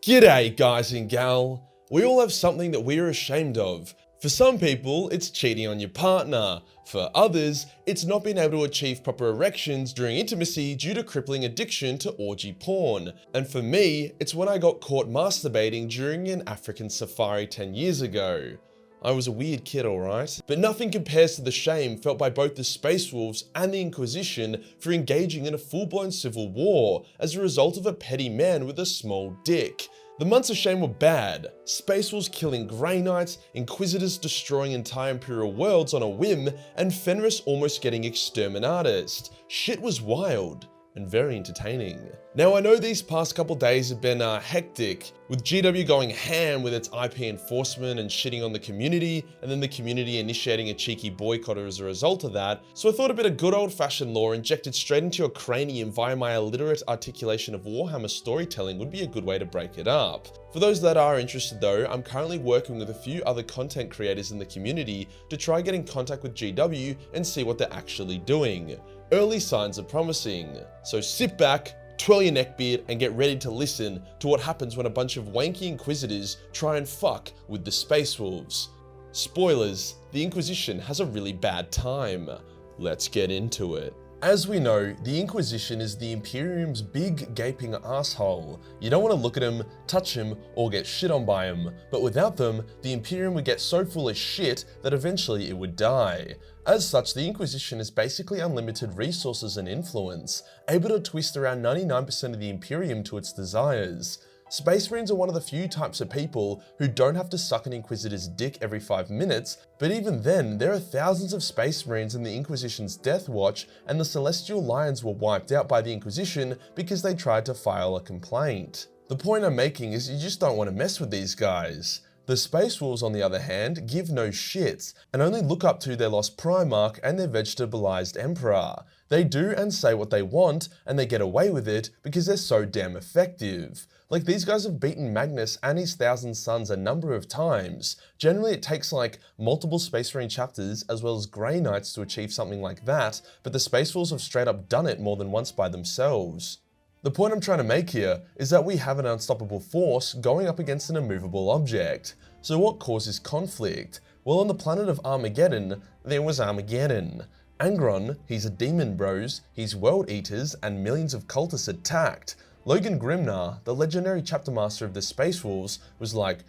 G'day guys and gal. We all have something that we are ashamed of. For some people, it's cheating on your partner. For others, it's not being able to achieve proper erections during intimacy due to crippling addiction to orgy porn. And for me, it's when I got caught masturbating during an African safari 10 years ago. I was a weird kid, alright? But nothing compares to the shame felt by both the Space Wolves and the Inquisition for engaging in a full-blown civil war as a result of a petty man with a small dick. The months of shame were bad. Space Wolves killing Grey Knights, Inquisitors destroying entire Imperial worlds on a whim, and Fenris almost getting exterminated. Shit was wild and very entertaining. Now I know these past couple days have been hectic, with GW going ham with its IP enforcement and shitting on the community, and then the community initiating a cheeky boycott as a result of that, so I thought a bit of good old fashioned lore injected straight into your cranium via my illiterate articulation of Warhammer storytelling would be a good way to break it up. For those that are interested though, I'm currently working with a few other content creators in the community to try get in contact with GW and see what they're actually doing. Early signs are promising, so sit back, twirl your neckbeard, and get ready to listen to what happens when a bunch of wanky Inquisitors try and fuck with the Space Wolves. Spoilers, the Inquisition has a really bad time. Let's get into it. As we know, the Inquisition is the Imperium's big gaping asshole. You don't want to look at him, touch him, or get shit on by him, but without them, the Imperium would get so full of shit that eventually it would die. As such, the Inquisition is basically unlimited resources and influence, able to twist around 99% of the Imperium to its desires. Space Marines are one of the few types of people who don't have to suck an Inquisitor's dick every 5 minutes, but even then, there are thousands of Space Marines in the Inquisition's Death Watch, and the Celestial Lions were wiped out by the Inquisition because they tried to file a complaint. The point I'm making is you just don't want to mess with these guys. The Space Wolves, on the other hand, give no shits, and only look up to their lost Primarch and their vegetabilized Emperor. They do and say what they want, and they get away with it because they're so damn effective. Like, these guys have beaten Magnus and his Thousand Sons a number of times. Generally it takes like multiple Space Marine chapters as well as Grey Knights to achieve something like that, but the Space Wolves have straight up done it more than once by themselves. The point I'm trying to make here is that we have an unstoppable force going up against an immovable object. So what causes conflict? Well, on the planet of Armageddon, there was Armageddon. Angron, he's a demon bros, he's world eaters, and millions of cultists attacked. Logan Grimnar, the legendary chapter master of the Space Wolves, was like,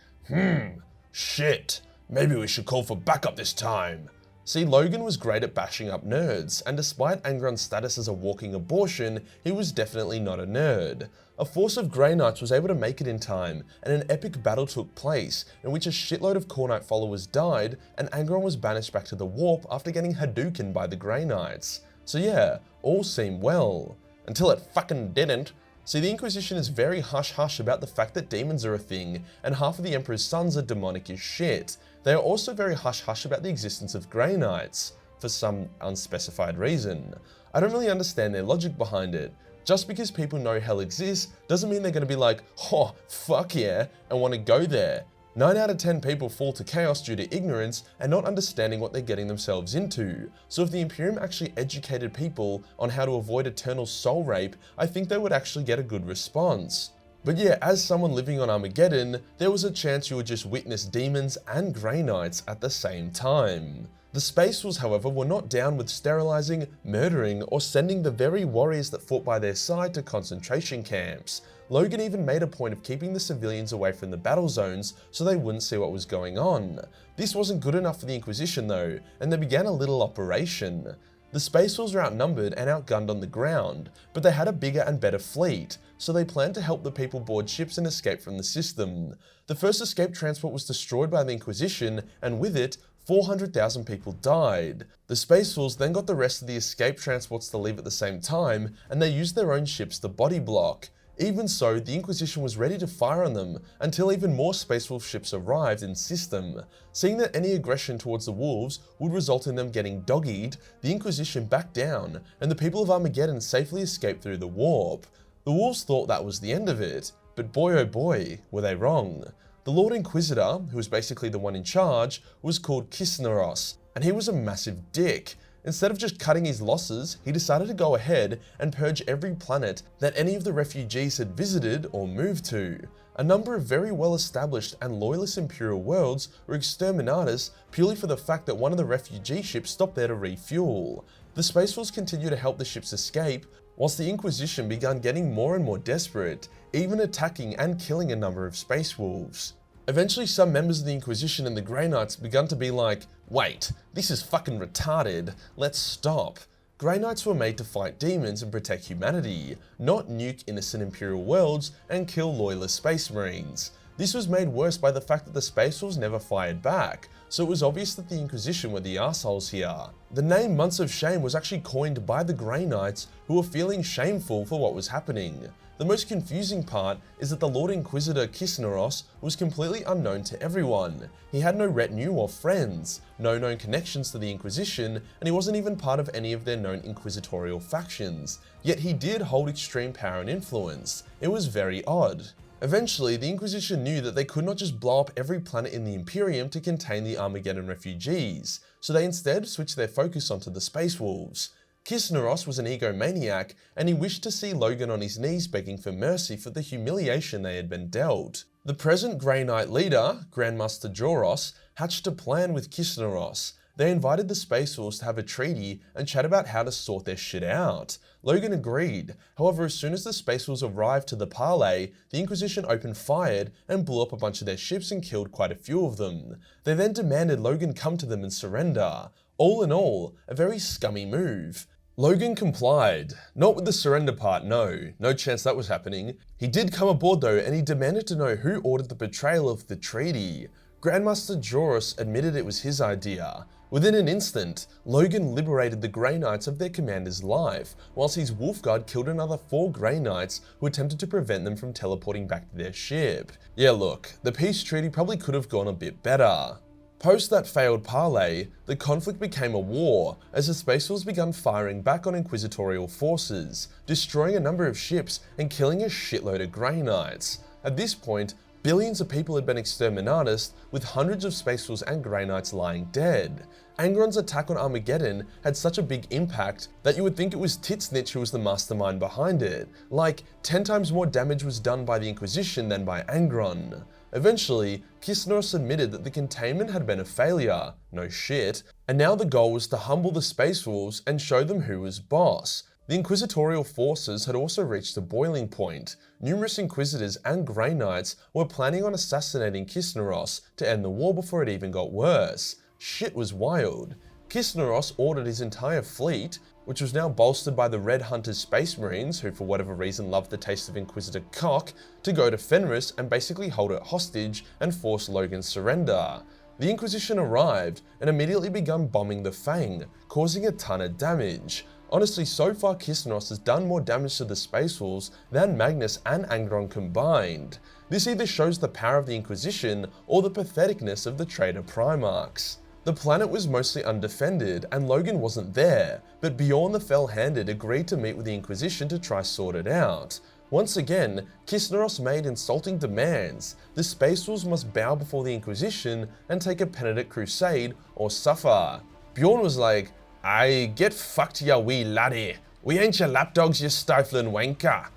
shit, maybe we should call for backup this time. See, Logan was great at bashing up nerds, and despite Angron's status as a walking abortion, he was definitely not a nerd. A force of Grey Knights was able to make it in time, and an epic battle took place, in which a shitload of Core Knight followers died, and Angron was banished back to the Warp after getting Hadouken by the Grey Knights. So yeah, all seemed well. Until it fucking didn't. See, the Inquisition is very hush-hush about the fact that demons are a thing, and half of the Emperor's sons are demonic as shit. They are also very hush-hush about the existence of Grey Knights, for some unspecified reason. I don't really understand their logic behind it. Just because people know hell exists, doesn't mean they're gonna be like, oh, fuck yeah, and wanna go there. 9 out of 10 people fall to chaos due to ignorance and not understanding what they're getting themselves into. So if the Imperium actually educated people on how to avoid eternal soul rape, I think they would actually get a good response. But yeah, as someone living on Armageddon, there was a chance you would just witness demons and Grey Knights at the same time. The Space Wolves, however, were not down with sterilizing, murdering, or sending the very warriors that fought by their side to concentration camps. Logan even made a point of keeping the civilians away from the battle zones so they wouldn't see what was going on. This wasn't good enough for the Inquisition though, and they began a little operation. The Space Wolves were outnumbered and outgunned on the ground, but they had a bigger and better fleet, so they planned to help the people board ships and escape from the system. The first escape transport was destroyed by the Inquisition, and with it, 400,000 people died. The Space Wolves then got the rest of the escape transports to leave at the same time, and they used their own ships to body block. Even so, the Inquisition was ready to fire on them until even more Space Wolf ships arrived in system. Seeing that any aggression towards the Wolves would result in them getting dog-eared, the Inquisition backed down, and the people of Armageddon safely escaped through the Warp. The Wolves thought that was the end of it, but boy oh boy, were they wrong. The Lord Inquisitor, who was basically the one in charge, was called Kisneros, and he was a massive dick. Instead of just cutting his losses, he decided to go ahead and purge every planet that any of the refugees had visited or moved to. A number of very well established and loyalist Imperial worlds were exterminatus purely for the fact that one of the refugee ships stopped there to refuel. The Space Wolves continued to help the ships escape, whilst the Inquisition began getting more and more desperate, even attacking and killing a number of Space Wolves. Eventually, some members of the Inquisition and the Grey Knights began to be like, wait, this is fucking retarded, let's stop. Grey Knights were made to fight demons and protect humanity, not nuke innocent Imperial worlds and kill loyalist Space Marines. This was made worse by the fact that the Space Wolves never fired back, so it was obvious that the Inquisition were the assholes here. The name Months of Shame was actually coined by the Grey Knights, who were feeling shameful for what was happening. The most confusing part is that the Lord Inquisitor Kisneros was completely unknown to everyone. He had no retinue or friends, no known connections to the Inquisition, and he wasn't even part of any of their known inquisitorial factions. Yet he did hold extreme power and influence. It was very odd. Eventually, the Inquisition knew that they could not just blow up every planet in the Imperium to contain the Armageddon refugees, so they instead switched their focus onto the Space Wolves. Kisneros was an egomaniac, and he wished to see Logan on his knees begging for mercy for the humiliation they had been dealt. The present Grey Knight leader, Grandmaster Joros, hatched a plan with Kisneros. They invited the Space Wolves to have a treaty and chat about how to sort their shit out. Logan agreed. However, as soon as the Space Wolves arrived to the parley, the Inquisition opened fire and blew up a bunch of their ships and killed quite a few of them. They then demanded Logan come to them and surrender. All in all, a very scummy move. Logan complied. Not with the surrender part, no chance that was happening. He did come aboard though, and he demanded to know who ordered the betrayal of the treaty. Grandmaster Joros admitted it was his idea. Within an instant, Logan liberated the Grey Knights of their commander's life, whilst his Wolfguard killed another 4 Grey Knights who attempted to prevent them from teleporting back to their ship. Yeah look, the peace treaty probably could have gone a bit better. Post that failed parley, the conflict became a war, as the Space Wolves began firing back on inquisitorial forces, destroying a number of ships and killing a shitload of Grey Knights. At this point, billions of people had been exterminatus, with hundreds of Space Wolves and Grey Knights lying dead. Angron's attack on Armageddon had such a big impact that you would think it was Titsnitch who was the mastermind behind it. Like, 10 times more damage was done by the Inquisition than by Angron. Eventually, Kisneros admitted that the containment had been a failure, no shit, and now the goal was to humble the Space Wolves and show them who was boss. The inquisitorial forces had also reached a boiling point. Numerous Inquisitors and Grey Knights were planning on assassinating Kisneros to end the war before it even got worse. Shit was wild. Kisneros ordered his entire fleet, which was now bolstered by the Red Hunters Space Marines, who for whatever reason loved the taste of Inquisitor cock, to go to Fenris and basically hold it hostage and force Logan's surrender. The Inquisition arrived and immediately began bombing the Fang, causing a ton of damage. Honestly, so far Kisneros has done more damage to the Space Wolves than Magnus and Angron combined. This either shows the power of the Inquisition or the patheticness of the traitor Primarchs. The planet was mostly undefended and Logan wasn't there, but Bjorn the Fell-Handed agreed to meet with the Inquisition to try sort it out. Once again, Kisneros made insulting demands. The Space Wolves must bow before the Inquisition and take a penitent crusade or suffer. Bjorn was like, "Aye, get fucked ya wee laddie. We ain't your lapdogs, you stifling wanker."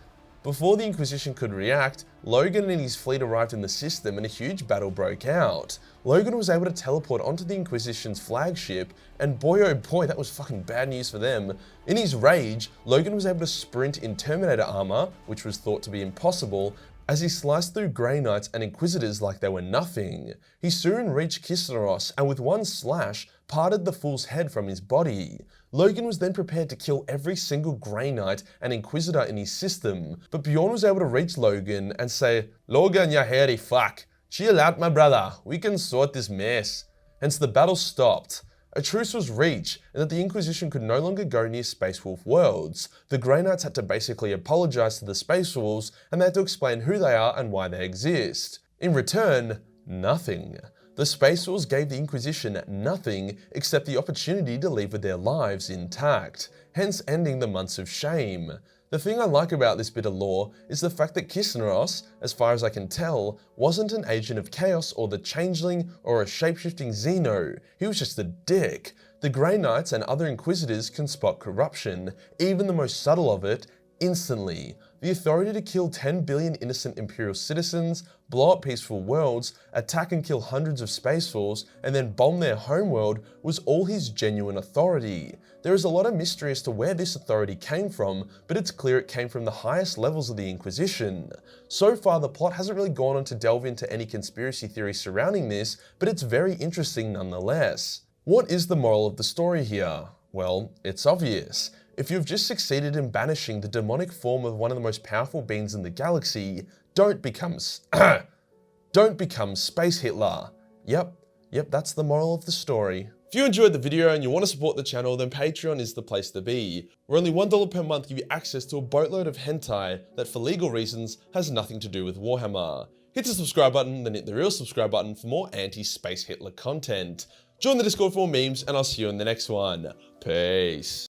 Before the Inquisition could react, Logan and his fleet arrived in the system and a huge battle broke out. Logan was able to teleport onto the Inquisition's flagship, and boy oh boy, that was fucking bad news for them. In his rage, Logan was able to sprint in Terminator armor, which was thought to be impossible, as he sliced through Grey Knights and Inquisitors like they were nothing. He soon reached Kisneros and with one slash, parted the fool's head from his body. Logan was then prepared to kill every single Grey Knight and Inquisitor in his system, but Bjorn was able to reach Logan and say, "Logan, you hairy fuck. Chill out, my brother. We can sort this mess." Hence the battle stopped. A truce was reached, and that the Inquisition could no longer go near Space Wolf worlds. The Grey Knights had to basically apologize to the Space Wolves, and they had to explain who they are and why they exist. In return, nothing. The Space Wolves gave the Inquisition nothing except the opportunity to leave with their lives intact, hence ending the Months of Shame. The thing I like about this bit of lore is the fact that Kisneros, as far as I can tell, wasn't an agent of chaos or the Changeling or a shapeshifting Xeno. He was just a dick. The The Grey Knights and other Inquisitors can spot corruption, even the most subtle of it, instantly. The authority to kill 10 billion innocent Imperial citizens, blow up peaceful worlds, attack and kill hundreds of spacefalls, and then bomb their homeworld was all his genuine authority. There is a lot of mystery as to where this authority came from, but it's clear it came from the highest levels of the Inquisition. So far, the plot hasn't really gone on to delve into any conspiracy theories surrounding this, but it's very interesting nonetheless. What is the moral of the story here? Well, it's obvious. If you've just succeeded in banishing the demonic form of one of the most powerful beings in the galaxy, don't become Space Hitler. Yep, that's the moral of the story. If you enjoyed the video and you want to support the channel, then Patreon is the place to be. Where only $1 per month give you access to a boatload of hentai that for legal reasons has nothing to do with Warhammer. Hit the subscribe button, then hit the real subscribe button for more anti-Space Hitler content. Join the Discord for more memes, and I'll see you in the next one. Peace.